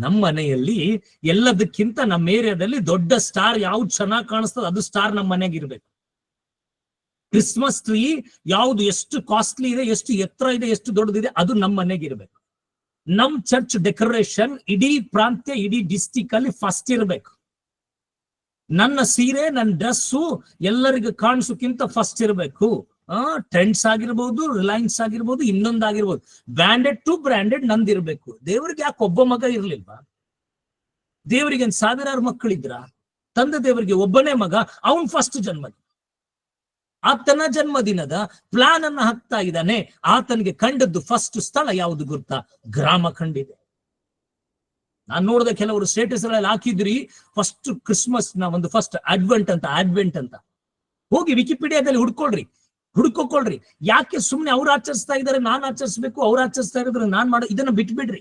ನಮ್ಮ ಮನೆಯಲ್ಲಿ ಎಲ್ಲದಕ್ಕಿಂತ ನಮ್ಮ ಏರಿಯಾದಲ್ಲಿ ದೊಡ್ಡ ಸ್ಟಾರ್ ಯಾವ್ದು ಚೆನ್ನಾಗಿ ಕಾಣಿಸ್ತದೆ ಅದು ಸ್ಟಾರ್ ನಮ್ಮ ಮನೆಗೆ ಇರ್ಬೇಕು. ಕ್ರಿಸ್ಮಸ್ ಟ್ರೀ ಯಾವ್ದು ಎಷ್ಟು ಕಾಸ್ಟ್ಲಿ ಇದೆ, ಎಷ್ಟು ಎತ್ತರ ಇದೆ, ಎಷ್ಟು ದೊಡ್ಡದಿದೆ ಅದು ನಮ್ಮ ಮನೆಗೆ ಇರ್ಬೇಕು. ನಮ್ ಚರ್ಚ್ ಡೆಕೋರೇಷನ್ ಇಡೀ ಪ್ರಾಂತ್ಯ, ಇಡೀ ಡಿಸ್ಟಿಕ್ ಅಲ್ಲಿ ಫಸ್ಟ್ ಇರ್ಬೇಕು. ನನ್ನ ಸೀರೆ, ನನ್ನ ಡ್ರೆಸ್ಸು ಎಲ್ಲರಿಗೂ ಕಾಣಿಸೋಕ್ಕಿಂತ ಫಸ್ಟ್ ಇರಬೇಕು. ಟ್ರೆಂಡ್ಸ್ ಆಗಿರ್ಬೋದು, ರಿಲಯನ್ಸ್ ಆಗಿರ್ಬೋದು, ಇನ್ನೊಂದಾಗಿರ್ಬೋದು, ಬ್ರ್ಯಾಂಡೆಡ್ ಟು ಬ್ರ್ಯಾಂಡೆಡ್ ನಂದಿರ್ಬೇಕು. ದೇವರಿಗೆ ಯಾಕೆ ಒಬ್ಬ ಮಗ ಇರ್ಲಿಲ್ವಾ? ದೇವರಿಗೆ 1000 ಮಕ್ಕಳಿದ್ರ? ತಂದೆ ದೇವರಿಗೆ ಒಬ್ಬನೇ ಮಗ, ಅವನ್ ಫಸ್ಟ್ ಜನ್ಮದಿನ. ಆತನ ಜನ್ಮದಿನದ ಪ್ಲಾನ್ ಅನ್ನ ಹಾಕ್ತಾ ಇದ್ದಾನೆ. ಆತನಿಗೆ ಕಂಡದ್ದು ಫಸ್ಟ್ ಸ್ಥಳ ಯಾವುದು ಗೊತ್ತಾ? ಗ್ರಾಮ ಕಂಡಿದೆ. ನಾನ್ ನೋಡಿದ ಕೆಲವರು ಸ್ಟೇಟಸ್ ಅಲ್ಲಿ ಹಾಕಿದ್ರಿ ಫಸ್ಟ್ ಕ್ರಿಸ್ಮಸ್ ನ ಒಂದು ಫಸ್ಟ್ ಅಡ್ವೆಂಟ್ ಅಂತ. ಹೋಗಿ ವಿಕಿಪೀಡಿಯಾದಲ್ಲಿ ಹುಡ್ಕೊಳ್ರಿ. ಯಾಕೆ ಸುಮ್ನೆ ಅವ್ರು ಆಚರಿಸ್ತಾ ಇದಾರೆ, ನಾನ್ ಆಚರಿಸ್ಬೇಕು, ಅವ್ರು ಆಚರಿಸ್ತಾ ಇರೋದ್ರೆ ನಾನ್ ಇದನ್ನ ಬಿಟ್ಬಿಡ್ರಿ.